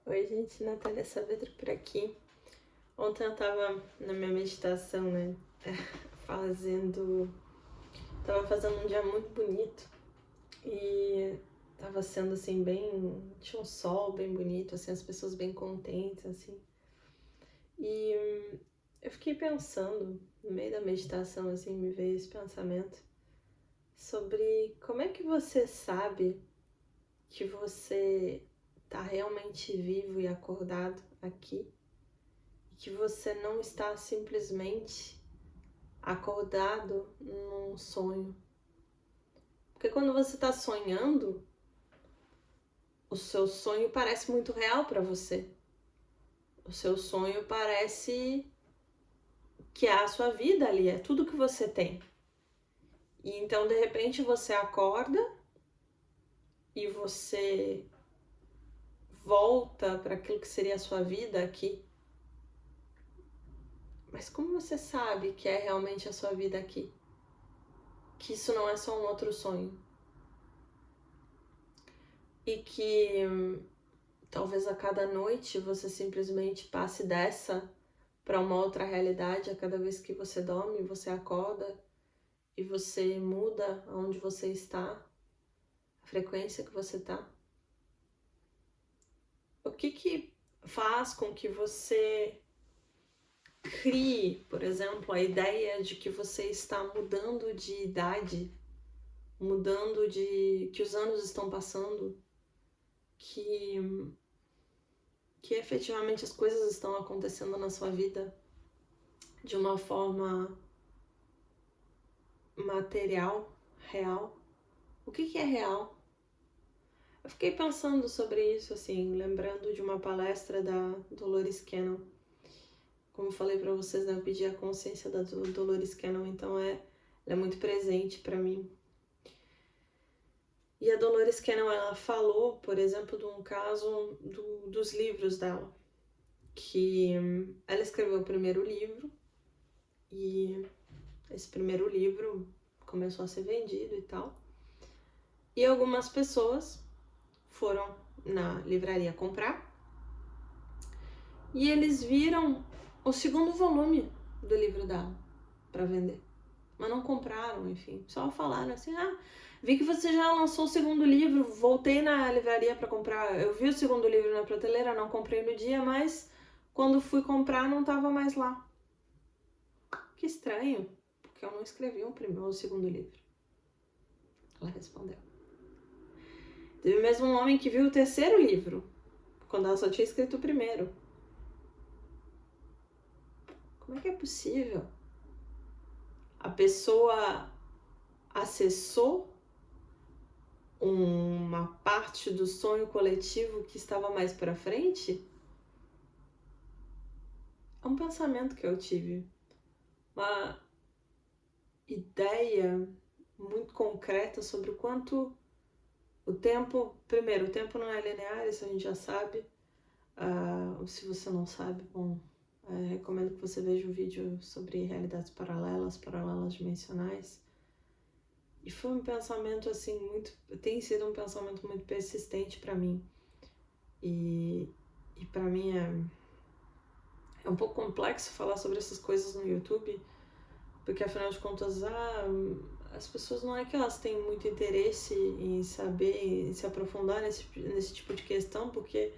Oi, gente, Natália Saavedra por aqui. Ontem eu tava na minha meditação, né? Tava fazendo um dia muito bonito e tava sendo assim, bem. Tinha um sol bem bonito, assim, as pessoas bem contentes, assim. E eu fiquei pensando, no meio da meditação, assim, me veio esse pensamento sobre como é que você sabe que você tá realmente vivo e acordado aqui. Que você não está simplesmente acordado num sonho. Porque quando você está sonhando, o seu sonho parece muito real para você. O seu sonho parece que é a sua vida ali, é tudo que você tem. E então, de repente, você acorda e você volta para aquilo que seria a sua vida aqui. Mas como você sabe que é realmente a sua vida aqui? Que isso não é só um outro sonho? E que talvez a cada noite você simplesmente passe dessa para uma outra realidade. A cada vez que você dorme, você acorda e você muda onde você está, a frequência que você está. O que faz com que você crie, por exemplo, a ideia de que você está mudando de idade, que os anos estão passando, que efetivamente as coisas estão acontecendo na sua vida de uma forma material, real? O que é real? Eu fiquei pensando sobre isso, assim, lembrando de uma palestra da Dolores Cannon. Como eu falei pra vocês, né, eu pedi a consciência da Dolores Cannon, então ela é muito presente pra mim. E a Dolores Cannon, ela falou, por exemplo, de um caso dos livros dela, que ela escreveu o primeiro livro e esse primeiro livro começou a ser vendido e tal. E algumas pessoas foram na livraria comprar e eles viram o segundo volume do livro dela para vender, mas não compraram, enfim, só falaram assim: vi que você já lançou o segundo livro, voltei na livraria para comprar, eu vi o segundo livro na prateleira, não comprei no dia, mas quando fui comprar não estava mais lá. Que estranho, porque eu não escrevi o segundo livro. Ela respondeu. Teve mesmo um homem que viu o terceiro livro, quando ela só tinha escrito o primeiro. Como é que é possível? A pessoa acessou uma parte do sonho coletivo que estava mais para frente? É um pensamento que eu tive, uma ideia muito concreta sobre o quanto o tempo, primeiro, o tempo não é linear, isso a gente já sabe. Se você não sabe, bom, recomendo que você veja um vídeo sobre realidades paralelas dimensionais. E foi um pensamento assim tem sido um pensamento muito persistente para mim. E para mim é um pouco complexo falar sobre essas coisas no YouTube, porque afinal de contas, as pessoas não é que elas têm muito interesse em saber, em se aprofundar nesse tipo de questão, porque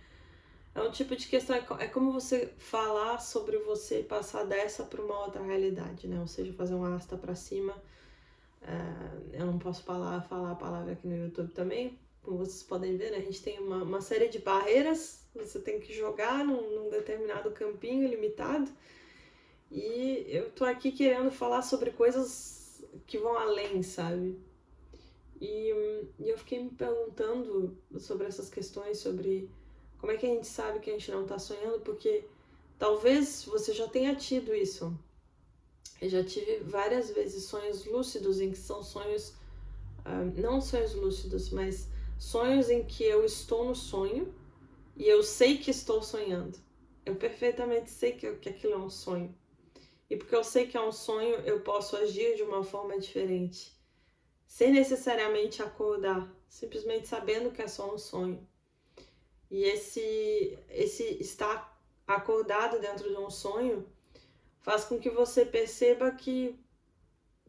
é um tipo de questão, é como você falar sobre você passar dessa para uma outra realidade, né? Ou seja, fazer um arrasta para cima. Eu não posso falar a palavra aqui no YouTube também, como vocês podem ver, né? A gente tem uma série de barreiras, você tem que jogar num determinado campinho limitado, e eu tô aqui querendo falar sobre coisas que vão além, sabe? E eu fiquei me perguntando sobre essas questões, sobre como é que a gente sabe que a gente não tá sonhando, porque talvez você já tenha tido isso. Eu já tive várias vezes sonhos lúcidos, em que são sonhos, não sonhos lúcidos, mas sonhos em que eu estou no sonho e eu sei que estou sonhando. Eu perfeitamente sei que aquilo é um sonho. E porque eu sei que é um sonho, eu posso agir de uma forma diferente, sem necessariamente acordar, simplesmente sabendo que é só um sonho. E esse estar acordado dentro de um sonho faz com que você perceba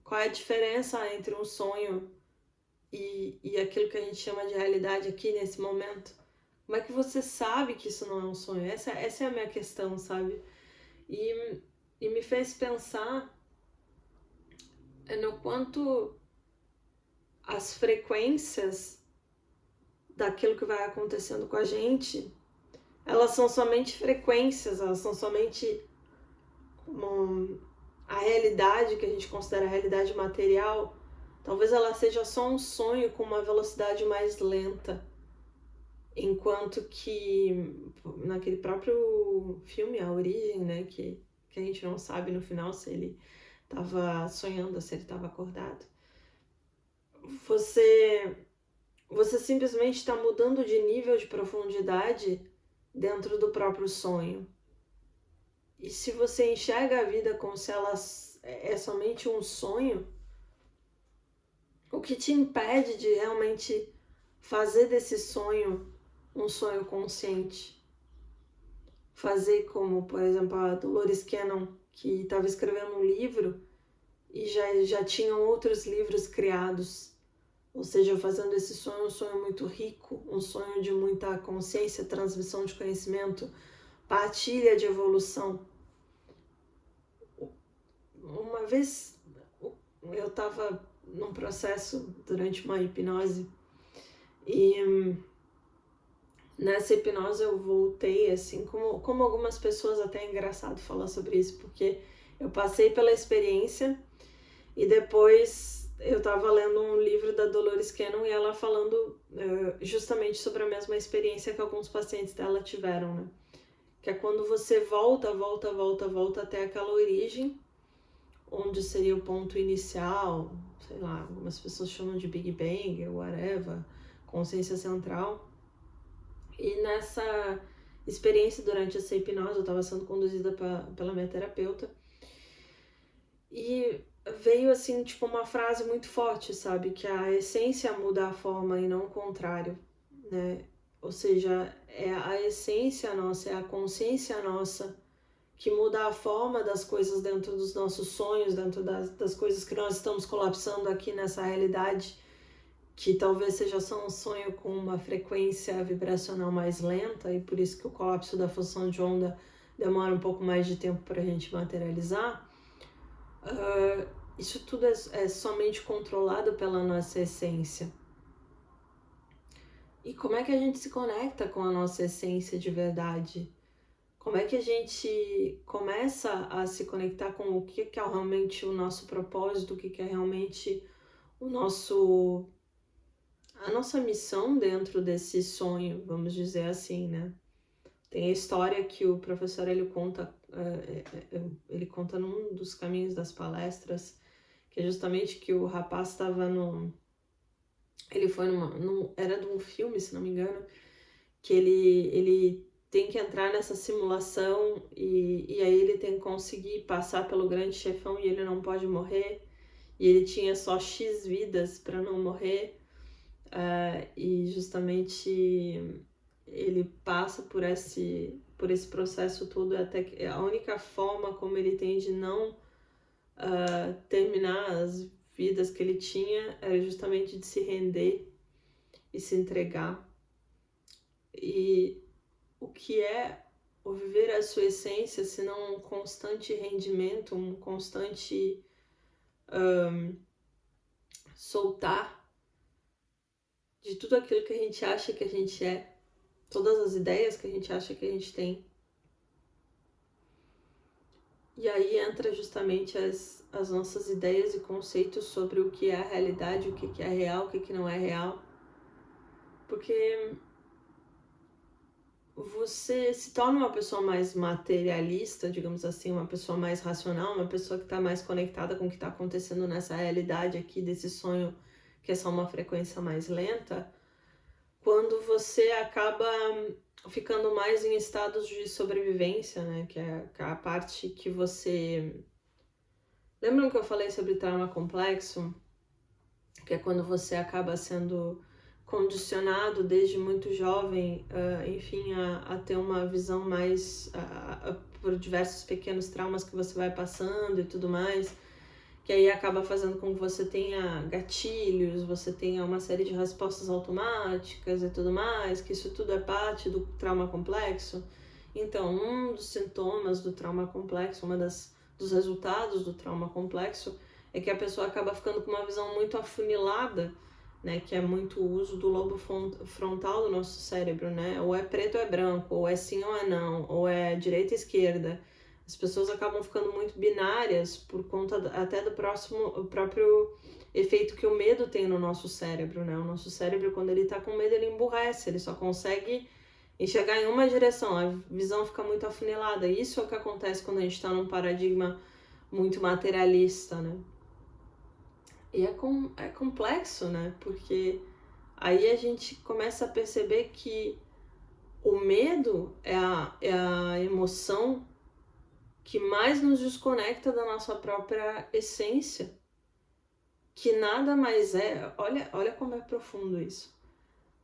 qual é a diferença entre um sonho e aquilo que a gente chama de realidade aqui nesse momento. Como é que você sabe que isso não é um sonho? Essa é a minha questão, sabe? E me fez pensar no quanto as frequências daquilo que vai acontecendo com a gente, elas são somente frequências, elas são somente a realidade que a gente considera a realidade material. Talvez ela seja só um sonho com uma velocidade mais lenta. Enquanto que naquele próprio filme, A Origem, né, que a gente não sabe no final se ele estava sonhando, se ele estava acordado, você simplesmente está mudando de nível de profundidade dentro do próprio sonho. E se você enxerga a vida como se ela é somente um sonho, o que te impede de realmente fazer desse sonho um sonho consciente? Fazer como, por exemplo, a Dolores Cannon, que estava escrevendo um livro e já tinham outros livros criados. Ou seja, fazendo esse sonho um sonho muito rico, um sonho de muita consciência, transmissão de conhecimento, partilha de evolução. Uma vez eu estava num processo durante uma hipnose e nessa hipnose eu voltei, assim, como algumas pessoas, até é engraçado falar sobre isso, porque eu passei pela experiência e depois eu estava lendo um livro da Dolores Cannon e ela falando justamente sobre a mesma experiência que alguns pacientes dela tiveram, né? Que é quando você volta até aquela origem, onde seria o ponto inicial, sei lá, algumas pessoas chamam de Big Bang, whatever, consciência central. E nessa experiência, durante essa hipnose, eu estava sendo conduzida pela minha terapeuta e veio assim, tipo, uma frase muito forte, sabe? Que a essência muda a forma e não o contrário, né? Ou seja, é a essência nossa, é a consciência nossa que muda a forma das coisas dentro dos nossos sonhos, dentro das coisas que nós estamos colapsando aqui nessa realidade, que talvez seja só um sonho com uma frequência vibracional mais lenta, e por isso que o colapso da função de onda demora um pouco mais de tempo para a gente materializar. Isso tudo é somente controlado pela nossa essência. E como é que a gente se conecta com a nossa essência de verdade? Como é que a gente começa a se conectar com o que é realmente o nosso propósito, o que é realmente a nossa missão dentro desse sonho, vamos dizer assim, né? Tem a história que o professor ele conta num dos caminhos das palestras, que é justamente que o rapaz estava ele foi era de um filme, se não me engano, que ele tem que entrar nessa simulação e aí ele tem que conseguir passar pelo grande chefão e ele não pode morrer, e ele tinha só X vidas para não morrer, e justamente ele passa por esse processo todo, até que a única forma como ele tem de não terminar as vidas que ele tinha era justamente de se render e se entregar. E o que é o viver a sua essência, se não um constante rendimento, um constante soltar de tudo aquilo que a gente acha que a gente é, todas as ideias que a gente acha que a gente tem. E aí entra justamente as nossas ideias e conceitos sobre o que é a realidade, o que é real, o que não é real. Porque você se torna uma pessoa mais materialista, digamos assim, uma pessoa mais racional, uma pessoa que está mais conectada com o que está acontecendo nessa realidade aqui, desse sonho que é só uma frequência mais lenta, quando você acaba ficando mais em estados de sobrevivência, né? Que é a parte que você... Lembram que eu falei sobre trauma complexo? Que é quando você acaba sendo condicionado desde muito jovem, enfim, a ter uma visão mais por diversos pequenos traumas que você vai passando e tudo mais, que aí acaba fazendo com que você tenha gatilhos, você tenha uma série de respostas automáticas e tudo mais, que isso tudo é parte do trauma complexo. Então, um dos sintomas do trauma complexo, dos resultados do trauma complexo, é que a pessoa acaba ficando com uma visão muito afunilada, né, que é muito o uso do lobo frontal do nosso cérebro, né? Ou é preto ou é branco, ou é sim ou é não, ou é direita e esquerda. As pessoas acabam ficando muito binárias por conta até do o próprio efeito que o medo tem no nosso cérebro, né? O nosso cérebro, quando ele tá com medo, ele emburrece, ele só consegue enxergar em uma direção, a visão fica muito afunilada. Isso é o que acontece quando a gente está num paradigma muito materialista, né? E é complexo, né? Porque aí a gente começa a perceber que o medo é a emoção que mais nos desconecta da nossa própria essência, que nada mais é. Olha como é profundo isso.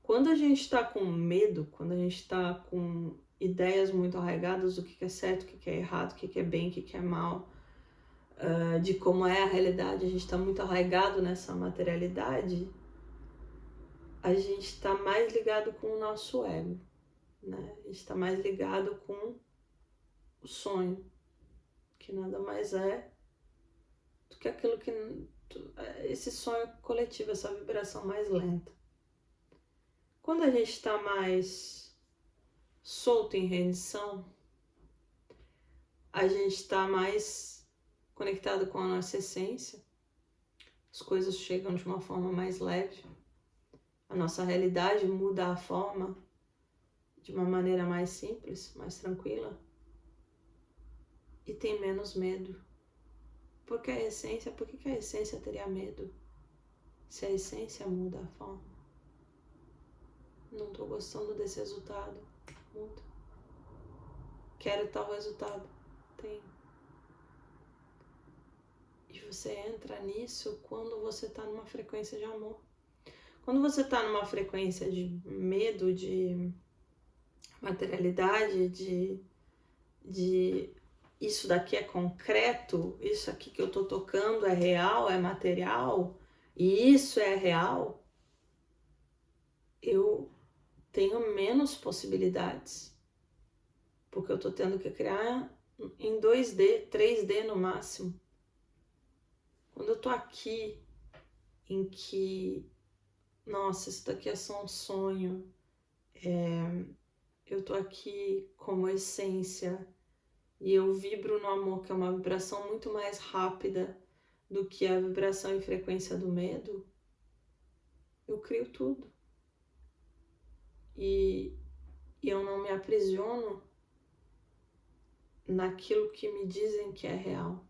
Quando a gente está com medo, quando a gente está com ideias muito arraigadas do que é certo, o que é errado, o que é bem, o que é mal, de como é a realidade, a gente está muito arraigado nessa materialidade, a gente está mais ligado com o nosso ego, né? A gente está mais ligado com o sonho, que nada mais é do que aquilo que esse sonho coletivo, essa vibração mais lenta. Quando a gente está mais solto em rendição, a gente está mais conectado com a nossa essência, as coisas chegam de uma forma mais leve, a nossa realidade muda a forma de uma maneira mais simples, mais tranquila, e tem menos medo. Porque a essência, por que a essência teria medo? Se a essência muda a forma. Não estou gostando desse resultado, muda. Quero tal resultado, tem. E você entra nisso quando você está numa frequência de amor. Quando você está numa frequência de medo, de materialidade, de isso daqui é concreto, isso aqui que eu tô tocando é real, é material, e isso é real, eu tenho menos possibilidades. Porque eu tô tendo que criar em 2D, 3D no máximo. Quando eu tô aqui, em que, nossa, isso daqui é só um sonho, eu tô aqui como essência, e eu vibro no amor, que é uma vibração muito mais rápida do que a vibração e frequência do medo, eu crio tudo. E eu não me aprisiono naquilo que me dizem que é real.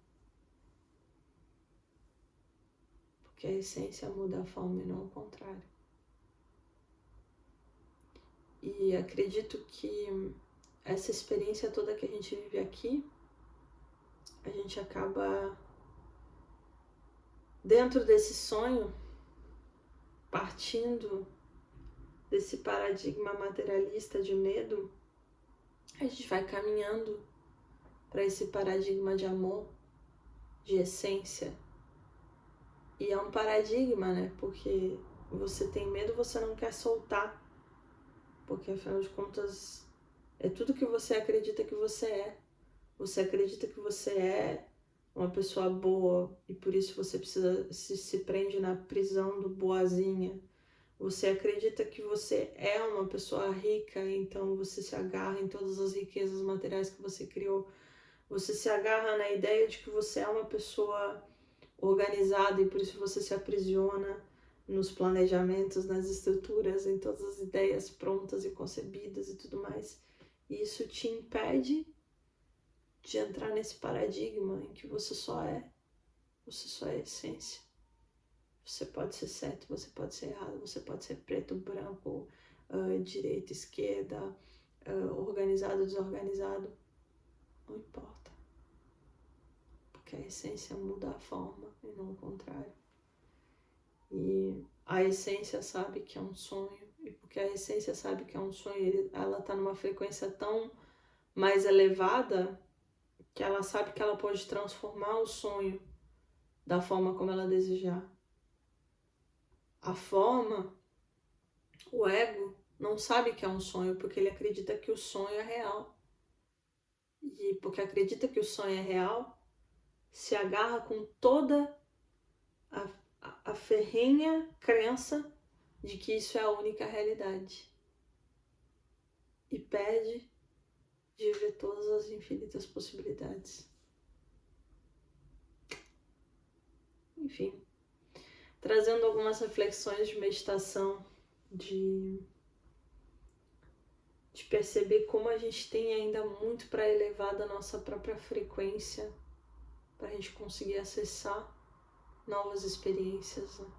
Porque a essência muda a forma e não o contrário. E acredito que essa experiência toda que a gente vive aqui, a gente acaba dentro desse sonho, partindo desse paradigma materialista de medo, a gente vai caminhando para esse paradigma de amor, de essência. E é um paradigma, né? Porque você tem medo, você não quer soltar. Porque afinal de contas, é tudo que você acredita que você é. Você acredita que você é uma pessoa boa e por isso você precisa se prende na prisão do boazinha. Você acredita que você é uma pessoa rica, então você se agarra em todas as riquezas materiais que você criou. Você se agarra na ideia de que você é uma pessoa organizada e por isso você se aprisiona nos planejamentos, nas estruturas, em todas as ideias prontas e concebidas e tudo mais. E isso te impede de entrar nesse paradigma em que você só é essência. Você pode ser certo, você pode ser errado, você pode ser preto, branco, direita, esquerda, organizado, desorganizado. Não importa. Porque a essência muda a forma e não o contrário. E a essência sabe que é um sonho, e porque a essência sabe que é um sonho, ela está numa frequência tão mais elevada que ela sabe que ela pode transformar o sonho da forma como ela desejar. A forma, o ego, não sabe que é um sonho porque ele acredita que o sonho é real. E porque acredita que o sonho é real, se agarra com toda a ferrenha crença de que isso é a única realidade. E perde de ver todas as infinitas possibilidades. Enfim, trazendo algumas reflexões de meditação, de perceber como a gente tem ainda muito para elevar da nossa própria frequência, para a gente conseguir acessar novas experiências, né?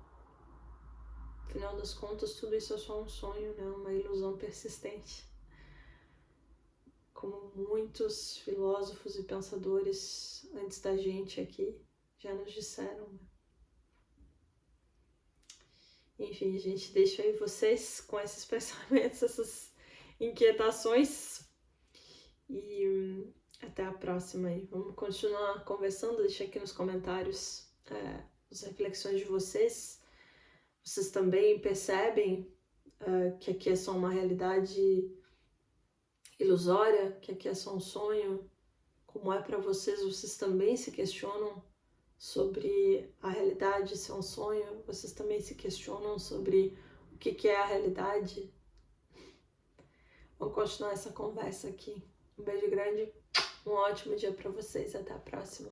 Afinal das contas, tudo isso é só um sonho, né? Uma ilusão persistente. Como muitos filósofos e pensadores antes da gente aqui já nos disseram, né? Enfim, gente, deixo aí vocês com esses pensamentos, essas inquietações, e até a próxima aí. Vamos continuar conversando, deixa aqui nos comentários as reflexões de vocês. Vocês também percebem que aqui é só uma realidade ilusória, que aqui é só um sonho? Como é para vocês? Vocês também se questionam sobre a realidade ser um sonho? Vocês também se questionam sobre o que é a realidade? Vamos continuar essa conversa aqui. Um beijo grande, um ótimo dia para vocês, até a próxima.